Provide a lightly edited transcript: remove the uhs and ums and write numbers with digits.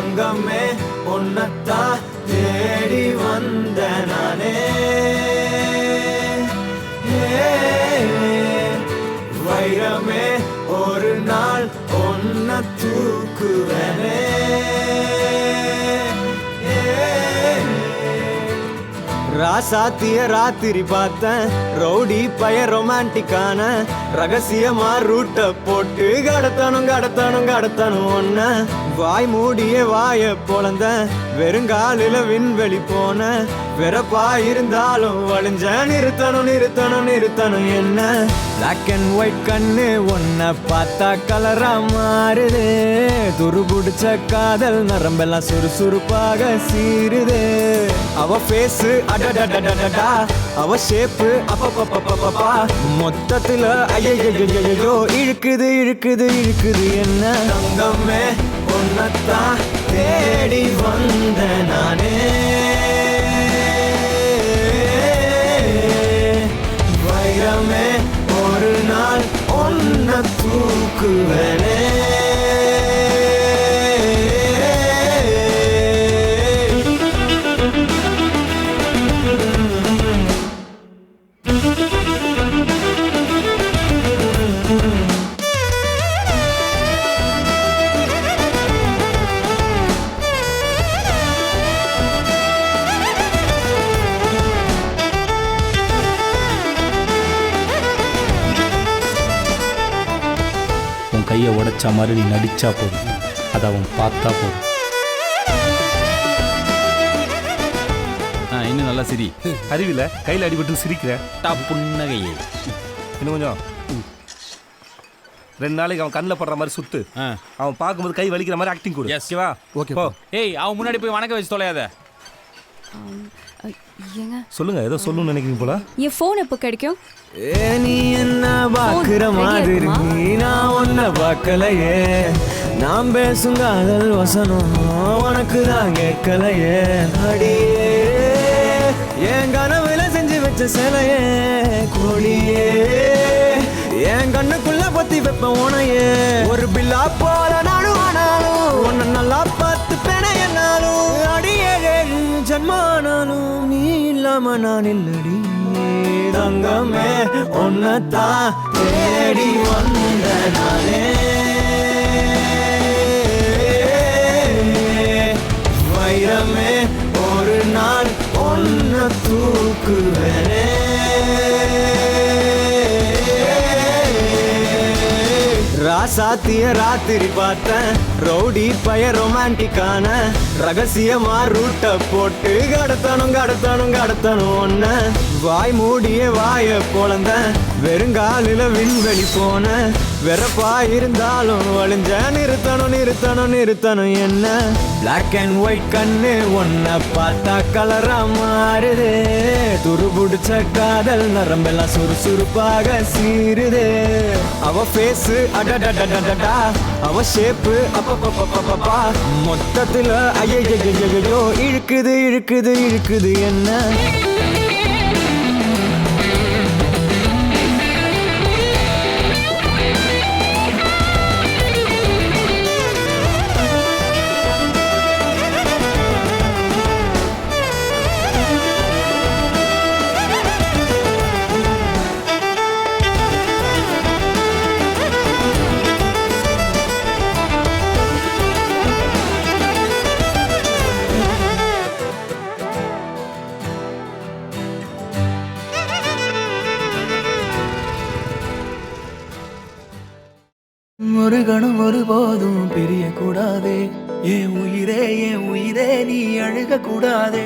தங்கமே உன்னத்தான் தேடி வந்த நானே வைரமே ஒரு நாள் ஒன்ன தூக்குவனே ராசாத்திய ராத்திரி பார்த்தேன் ரவுடி பய ரொமான்டிக்கான ரகசியமா ரூட்ட போட்டு கடத்தணும் ஒன்ன வாய் மூடிய வாய பொழந்த வெறுங்காலில விண்வெளி போன வெறப்பா இருந்தாலும் வழிஞ்ச நிறுத்தணும் என்ன பிளாக் அண்ட் ஒயிட் கண்ணு ஒன்ன பார்த்தா கலரா மாறுது துருபுடிச்ச காதல் நரம்பெல்லாம் சுறுசுறுப்பாக சீருது அவ பேசு அடடடடடா அவ ஷேப்பு அப்பப்பப்பப்பப்பா மொத்தத்துல ஐயோ இழுக்குது என்ன தங்கமே உன்னத்தான் தேடி வந்த நானே வைரமே ஒரு நாள் ஒன்ன தூக்குவனே கையை உடைச்சா மாதிரி நீ நடிச்சா போதும், அதை அவன் பார்த்தா போதும். இன்னும் நல்லா சிரி. அறிவில கையில் அடிபட்டு சிரிக்கிற புன்னகையே. இன்னும் கொஞ்சம் 2 நாளைக்கு அவன் கண்ணில் படுற மாதிரி சுத்து. அவன் பார்க்கும்போது கை வலிக்கிற மாதிரி ஆக்டிங் கொடு. ஓகேவா? ஓகே. ஏய், அவன் முன்னாடி போய் வணக்கம் வச்சு தொலையாத. சொல்லுங்க, ஏதோ சொல்லணும்னு நினைக்கிறீங்க போல. என் ஃபோன் எப்போ கிடைக்கும்? நீ என்ன பாக்குற மாதிரி நான் ஒன்ன பார்க்கலையே, நான் பேசும் காதல் வசனம் உனக்கு தான் கேட்கலையே. அடியே என் கனவுல செஞ்சு வச்ச சிலையே கோழியே, என் கண்ணுக்குள்ள பத்தி வைப்ப உனையே. ஒரு பில்லா போல நானும் ஆனாலும் உன்னை நல்லா பார்த்து பெண என்னாலும் அடியே ஜன்மானாலும் நீ இல்லாம நான் இல்லடி. தங்கமே உன்னத்தான் தேடி வந்த நானே வைரமே ஒரு நாள் ஒன்ன தூக்குவனே. ராசாத்திய ராத்திரி பார்த்தேன் ரவுடி பய ரொமான்டிக்கான ரகசியமா ரூட்ட போட்டு கடத்தணும் ஒன்ன வாய் மூடிய வாய பொழந்த வெறுங்காலில விண்வெளி போன வெறப்பா இருந்தாலும் வழிஞ்ச நிறுத்தணும் என்ன பிளாக் அண்ட் ஒயிட் கண்ணு ஒன்ன பார்த்தா கலரா மாறுது துருபுடிச்ச காதல் நரம்பெல்லாம் சுறுசுறுப்பாக சீருது அவ பேசு அடடடடடா அவ ஷேப்பு அப்பப்பப்பப்பப்பா மொத்தத்துல ஐயோ இழுக்குது என்ன ஒரு கணம் ஒருபோதும் பிரிய கூடாதே, என் உயிரே நீ அழுக கூடாதே.